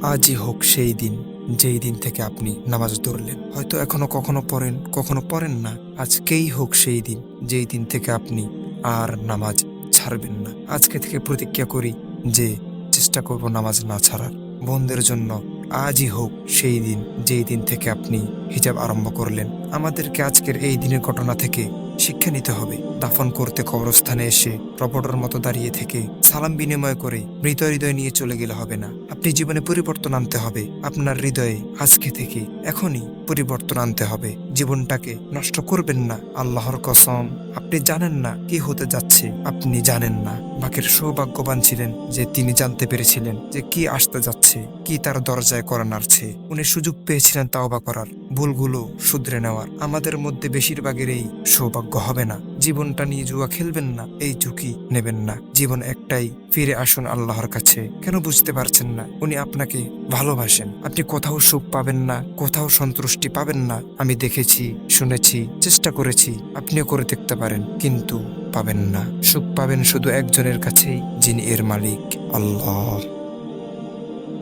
আজই হোক সেই দিন, যেই দিন থেকে আপনি নামাজ ধরলেন। হয়তো এখনো কখনো পড়েন, কখনো পড়েন না। আজকেই হোক সেই দিন, যেই দিন থেকে আপনি আর নামাজ ছাড়বেন না। আজকে থেকে প্রতিজ্ঞা করি যে চেষ্টা করব নামাজ না ছাড়ার। বোনদের জন্য আজই হোক সেই দিন, যেই দিন থেকে আপনি হিজাব আরম্ভ করলেন। আমাদেরকে আজকের এই দিনের ঘটনা থেকে শিক্ষা নিতে হবে। দাফন করতে কবরস্থানে এসে রবটের মতো দাঁড়িয়ে থেকে সালাম বিনিময় করে মৃত হৃদয় নিয়ে চলে গেলে হবে না। আপনি জীবনে পরিবর্তন আনতে হবে। আপনার হৃদয়ে আজকে থেকে এখনই পরিবর্তন আনতে হবে। জীবনটাকে নষ্ট করবেন না। আল্লাহর কসম, আপনি জানেন না কি হতে যাচ্ছে। আপনি জানেন না। বাকের সৌভাগ্যবান ছিলেন যে তিনি জানতে পেরেছিলেন যে কি আসতে যাচ্ছে, কি তার দরজায় করা নাড়ছে। উনি সুযোগ পেয়েছিলেন তাওবা করার, ভুলগুলো শুধরে নেওয়ার। আমাদের মধ্যে বেশিরভাগের এই সৌভাগ্য হবে না। জীবনটা নিয়ে জুয়া খেলবেন না, এই ঝুঁকি নেবেন না। জীবন একটাই, ফিরে আসুন আল্লাহর কাছে। কেন বুঝতে পারছেন না? উনি আপনাকে ভালোবাসেন। আপনি কোথাও সুখ পাবেন না, কোথাও সন্তুষ্টি পাবেন না। আমি দেখেছি, শুনেছি, চেষ্টা করেছি। আপনিও করে দেখতে পারেন, কিন্তু পাবেন না। সুখ পাবেন শুধু একজনের কাছেই, যিনি এর মালিক, আল্লাহ।